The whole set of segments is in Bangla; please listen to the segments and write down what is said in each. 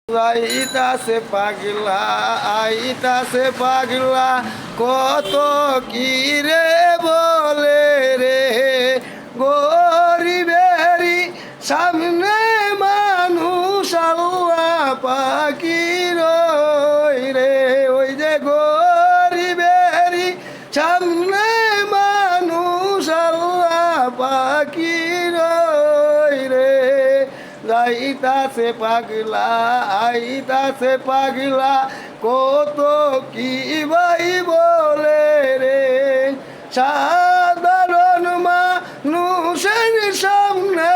আইতাছে পাগলা আইতাছে পাগলা কত কি রে বলে রে গরিবেরি সামনে মানুষ আল্লাহ পাকি রই রে ওই যে গরিবেরি সামনে মানুষ আল্লাহ পাকি রই রে যাইতাছে পাগলা আইতাছে পাগলা কত কি ভাই বলে রে সাধারণ মানুষের সামনে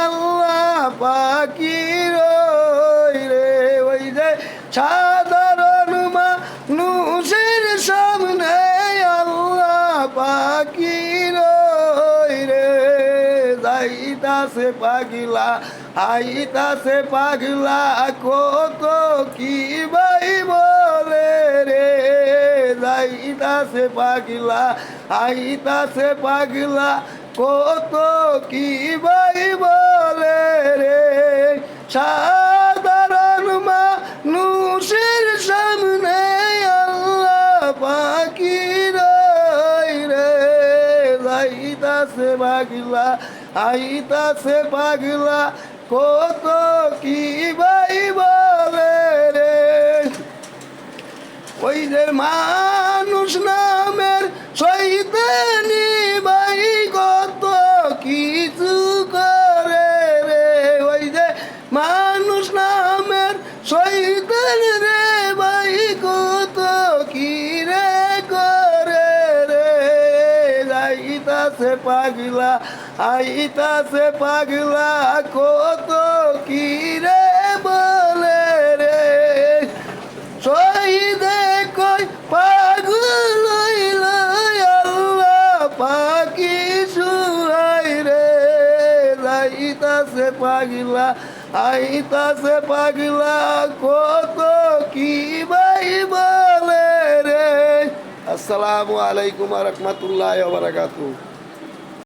আল্লাহ পাকি রই রে ওই যে সাধারণ মানুষের সামনে আল্লাহ পাকি রই রে যাইতাছে পাগলা আইতাছে পাগলা কত কি ভাই বলে রে যাইতাছে পাগলা আইতাছে পাগলা কত কি ভাই বলে রে সাধারণ মানুষের সামনে আল্লাহ পাকি রই রে যাইতাছে পাগলা আইতাছে পাগলা কত কি ভাই বলে রে ওই যে মানুষ নামের শয়তানি ভাই কত কিছু করে রে ওই যে মানুষ নামের শয়তান রে ভাই কত কি রে করে রে যাইতাছে পাগলা আইতাছে পাগলা কত কি রে বলে রে শহীদে কই পাগল আল্লাহ পাকি সুহাই রে যাইতাছে পাগলা আইতাছে পাগলা কত কি ভাই বলে রে। আসসালামু আলাইকুম ওয়া রাহমাতুল্লাহি ওয়া বারাকাতুহু।